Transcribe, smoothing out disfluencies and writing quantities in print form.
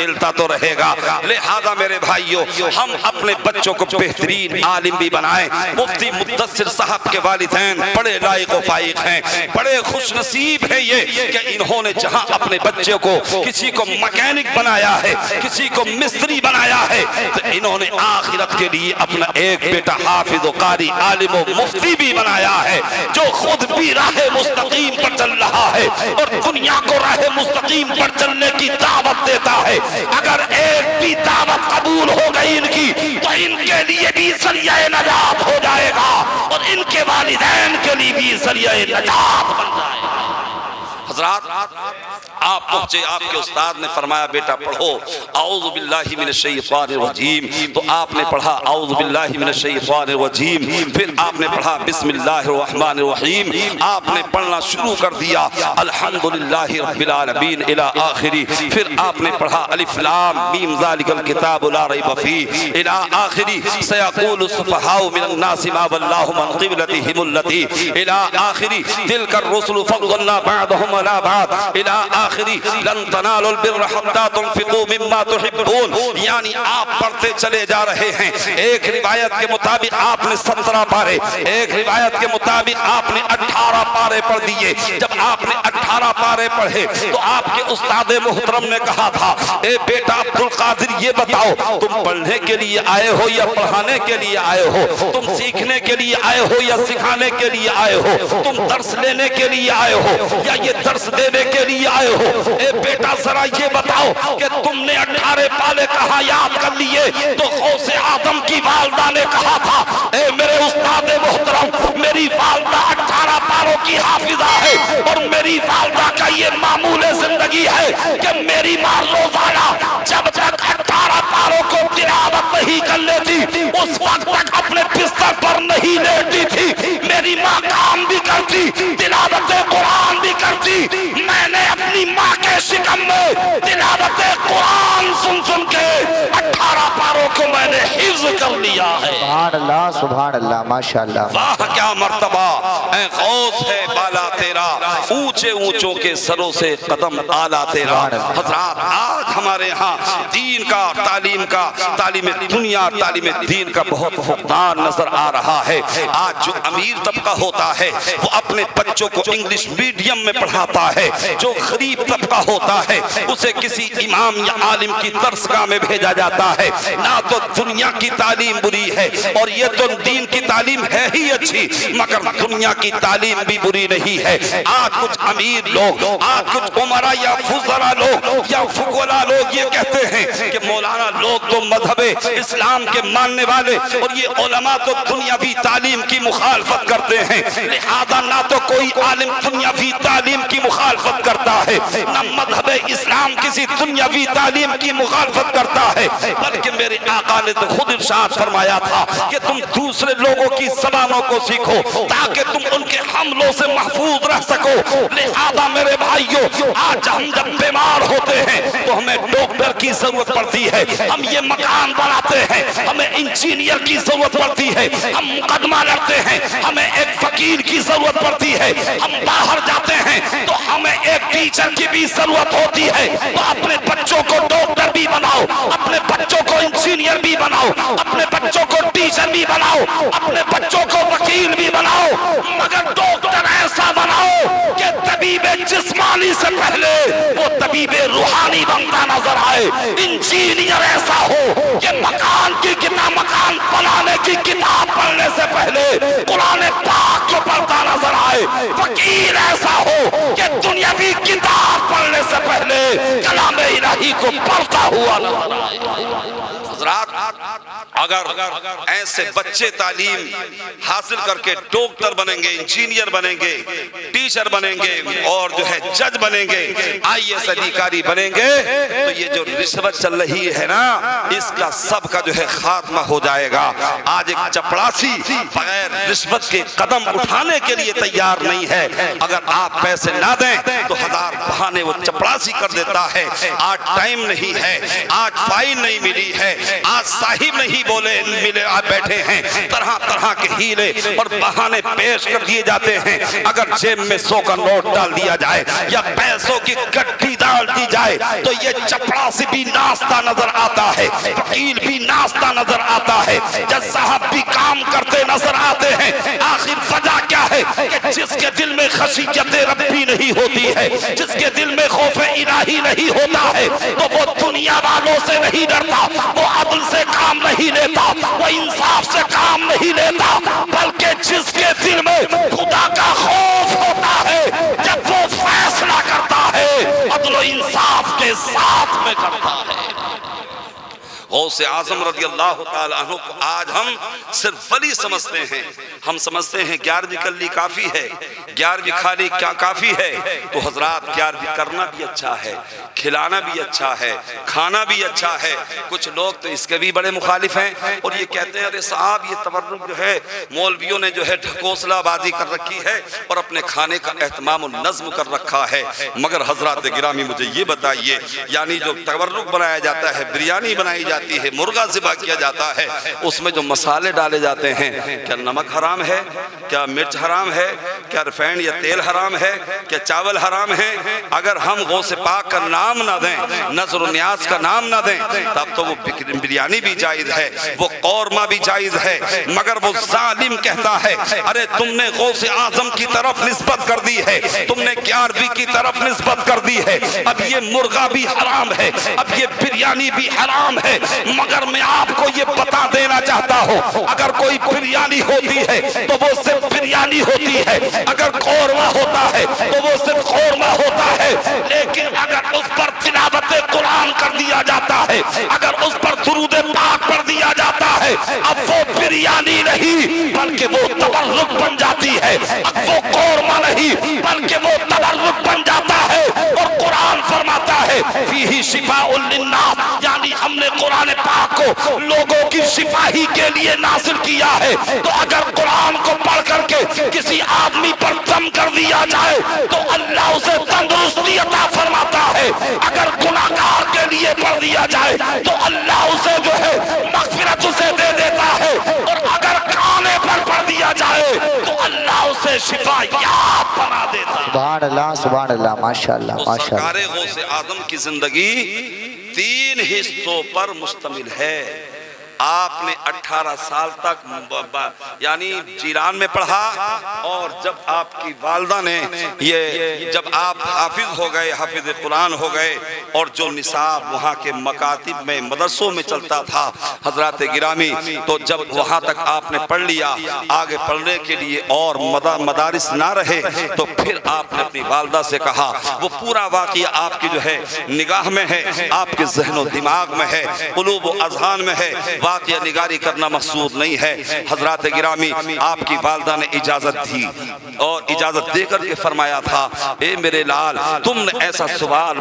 खेलता तो रहेगा। लिहाजा मेरे भाइयों, हम अपने बच्चों को बेहतरीन आलिम भी बनाएं। मुफ्ती मुद्दस्सिर साहब के वालिदैन बड़े लायक व फाइक हैं, बड़े खुश नसीब हैं ये कि इन्होंने जहां अपने बच्चे को किसी को मैकेनिक बनाया है, किसी को मिस्त्री बनाया है, तो इन्होंने आखिरत के लिए अपना एक बेटा हाफिज व कारी आलिम व मुफ्ती भी बनाया है, जो खुद भी राह मुस्तकीम पर चल रहा है और दुनिया को राह मुस्तकीम पर चलने की दावत देता है। अगर एक भी दावत कबूल हो गई इनकी, तो इनके लिए भी ज़रिया नजात हो जाएगा और इनके वालिदैन के लिए भी ज़रिया नजात बन जाएगा। हज़रात, आप पहुंचे, आपके उस्ताद ने फरमाया बेटा पढ़ो औज़ु बिल्लाहि मिनश शैतानिर रजीम, तो आपने पढ़ा औज़ु बिल्लाहि मिनश शैतानिर रजीम, फिर आपने पढ़ा बिस्मिल्लाहिर रहमानिर रहीम, आपने पढ़ना शुरू कर दिया अल्हम्दुलिल्लाहि रब्बिल आलमीन इला आखिरी, फिर आपने पढ़ा अलिफ लाम मीम ज़ालिकल किताबु ला रैब फीह इला आखिरी, सयक़ूलु सुफ़हाउ मिनन नासि मा वल्लाहुम अन क़िबलतिहिमुल्लती इला आखिरी, तिलकर रुसुलु फ़द्दलना बअदहुम अला बअद इला आखिरी, लन तनालुल बिर्र हत्ता तुनफ़िक़ू मिम्मा तुहिब्बून। यानी आप पढ़ते चले जा रहे हैं। एक रिवायत के मुताबिक आपने 17 पारे, एक रिवायत के मुताबिक आपने 18 पारे पढ़ दिए। जब आपने 18 पारे पढ़े तो आपके उस्ताद मोहतरम ने कहा था, ए बेटा अब्दुल कादिर ये बताओ तुम पढ़ने के लिए आए हो या पढ़ाने के लिए आए हो, तुम सीखने के लिए आए हो या सिखाने के लिए आए हो, तुम दर्स लेने के लिए आए हो या ये दर्स देने के लिए आए हो। ए बेटा जरा ये बताओ कि तुमने 18 पाले कहा याद कर लिए, तो गौसे आदम की वालदा ने कहा था, ए मेरे उस्ताद मोहतरम मेरी वालदा 18 पारों की हाफिजा है और मेरी वालदा का ये मामूल जिंदगी है कि मेरी माँ रोजाना जब तक 18 पारों को तिलावत नहीं कर लेती उस वक्त तक अपने बिस्तर पर नहीं लेटती थी। मेरी माँ काम भी करती, तिलावत कुरान भी करती। मैंने अपनी माँ के शिकम में तिलावत कुरान सुन सुन के 18 पारों को मैंने हिफ्ज कर लिया है। सुभान अल्लाह, माशाअल्लाह। वाह क्या मर्तबा, ऐ गौस है बाला तेरा, ऊंचे ऊंचों के सरों से कदम आला तेरा। हज़रात, आज हमारे यहाँ दीन का, तालीम का, तालीम दुनिया, तालीम दीन का बहुत फुकदान नजर आ रहा है। आज जो अमीर तबका होता है वो अपने बच्चों को इंग्लिश मीडियम में पढ़ाता है, जो गरीब तबका होता है उसे किसी इमाम या आलिम की दरसगाह में भेजा जाता है। ना तो दुनिया की तालीम बुरी है और ये तो दीन की तालीम है ही अच्छी, मगर दुनिया की तालीम भी बुरी नहीं है। आज कुछ अमीर लोग, आज कुछ उमरा या फुजरा लोग या फुकरा लोग ये कहते हैं कि मौलाना लोग तो मजहबे इस्लाम के मानने वाले और ये उलमा तो दुनियावी तालीम की मुखालफत करते हैं। लिहाजा ना तो कोई आलिम दुनियावी तालीम की मुखालफत करता है, न मजहबे इस्लाम किसी दुनियावी तालीम की मुखालफत करता है, बल्कि मेरे आका ने तो खुद इरशाद फरमाया था कि तुम दूसरे लोगों की ज़बानों को सीखो ताकि तुम उनके हमलों से महफूज रह सको। लिहाजा मेरे भाइयों, आज हम जब बीमार होते हैं तो हमें डॉक्टर की जरूरत पड़ती है, हम ये मकान बनाते हैं, हमें इंजीनियर की जरूरत पड़ती है, हम मुकदमा लड़ते हैं, हमें एक फकीर की जरूरत पड़ती है, हम बाहर जाते हैं तो हमें एक टीचर की भी जरूरत होती है। तो अपने बच्चों को डॉक्टर भी बनाओ, अपने बच्चों को इंजीनियर भी बनाओ, अपने बच्चों को टीचर भी बनाओ, अपने बच्चों को वकील भी बनाओ, मगर डॉक्टर ऐसा बनाओ कि तबीबे जिस्मानी से पहले वो तबीबे रूहानी बनता नजर आए। इंजीनियर ऐसा हो कि मकान की किताब, मकान बनाने की किताब पढ़ने से पहले कुरान पाक को पढ़ता नजर आए। वकील ऐसा हो कि दुनियावी किताब पढ़ने से पहले कलाम इलाही को पढ़ता हुआ नजर आए। अगर ऐसे बच्चे तालीम हासिल करके डॉक्टर बनेंगे, इंजीनियर बनेंगे, टीचर बनेंगे और जो है जज बनेंगे, IAS अधिकारी बनेंगे, तो ये जो रिश्वत चल रही है ना, इसका सब का जो है खात्मा हो जाएगा। आज एक चपरासी बगैर रिश्वत के कदम उठाने के लिए तैयार नहीं है। अगर आप पैसे ना दें तो 1000 बहाने वो चपरासी कर देता है। आज टाइम नहीं है, आज फाइन नहीं मिली है, आज साहिब नहीं बोले मिले आप बैठे हैं, तरह तरह के हीले और बहाने पेश कर दिए जाते हैं। अगर जेब में 100 का नोट डाल दिया जाए या पैसों की गड्डी डाल दी जाए तो ये चपड़ासी भी नाचता नजर आता है, वकील भी नाचता नजर आता है, जज साहब भी काम करते नजर आते हैं। आखिर वजह क्या है कि जिसके दिल में खशियत रब्बी नहीं होती है, जिसके दिल में खौफ इलाही नहीं होता है, तो वो दुनिया वालों से नहीं डरता, वो अदल से काम नहीं लेता, वो इंसाफ से काम नहीं लेता, बल्कि जिसके दिल में खुदा का खौफ होता है, जब वो फैसला करता है अदल और इंसाफ के साथ में करता है। गौसे आजम रज़ी अल्लाह ताला अन्हु को आज हम सिर्फ वली समझते हैं। हम समझते हैं 11वीं कल्ली काफ़ी है, 11वीं खाली क्या काफ़ी है। तो हजरात 11वीं करना भी अच्छा है, खिलाना भी अच्छा है, खाना भी अच्छा है। कुछ लोग तो इसके भी बड़े मुखालिफ हैं और ये कहते हैं अरे साहब ये तबर्रुक जो है मौलवियों ने जो है ढकोसलाबाजी कर रखी है और अपने खाने का एहतमाम और नज़्म कर रखा है। मगर हजरात गिरामी मुझे ये बताइए, यानी जो तबर्रुक बनाया जाता है, बिरयानी बनाई जाती है, मुर्गा ज़िबा किया जाता है, उसमें जो मसाले डाले जाते हैं, क्या नमक हराम है, क्या मिर्च हराम है, क्या रिफाइंड या तेल हराम है, क्या चावल हराम है? अगर हम गौसे पाक का नाम ना दें, नजर न्याज का नाम ना दें, तब तो वो बिरयानी भी जायज है, वो कौरमा भी जायज है। मगर वो जालिम कहता है अरे तुमने गौसे आजम की तरफ निस्बत कर दी है, तुमने 11वीं की तरफ निस्बत कर दी है, अब ये मुर्गा भी हराम है, अब ये बिरयानी भी हराम है। मगर मैं आपको ये बता देना चाहता हूँ, अगर कोई बिरयानी होती है तो वो सिर्फ बिरयानी होती है, अगर कौरमा होता है तो वो सिर्फ कौरमा होता है। लेकिन अगर उस पर तिलावत कुरान कर दिया जाता है, अगर उस पर दुरूद पाक पढ़ दिया जाता है, अब वो बिरयानी नहीं बल्कि वो तबर्रुक बन जाती है, अब वो कौरमा नहीं बल्कि वो तबर्रुक बन जाता है। और कुरान फरमाता है फीही शिफाउल लिन्नास, यानी हमने कुरान पाक को लोगों की शिफाही के लिए नाज़िल किया है। तो अगर कुरान को पढ़ करके किसी आदमी पर दम कर दिया जाए तो अल्लाह उसे तंदुरुस्ती अता फरमाता है, अगर गुनाहगार के लिए पढ़ दिया जाए तो अल्लाह उसे जो है मग़फ़िरत उसे दे देता है, और अगर खाने पर पढ़ दिया जाए तो अल्लाह उसे शिफा याब बना देता है। सुभान अल्लाह, सुभान अल्लाह, माशाअल्लाह, माशाअल्लाह। सरकारे गौसे आजम की जिंदगी 3 हिस्सों पर मुश्तमिल है। आपने 18 साल तक यानी जीरान में पढ़ा, और जब आपकी वालदा ने ये जब आप हाफिज हो गए, हाफिज कुरान हो गए, और जो निसाब वहाँ के मकातिब में मदरसों में चलता था हजरात गिरामी, तो जब वहाँ तक आपने पढ़ लिया, आगे पढ़ने के लिए और मदारिस ना रहे, तो फिर आपने अपनी वालदा से कहा, वो पूरा वाक़या आपकी जो है निगाह में है, आपके ज़हन दिमाग में है, क़ुलूब व अज़हान में है, वाक़या निगारी करना मकसूद नहीं है। हजरात गिरामी आपकी वालदा ने इजाज़त दी और इजाज़त दे करके फरमाया था, ए मेरे लाल तुमने ऐसा सवाल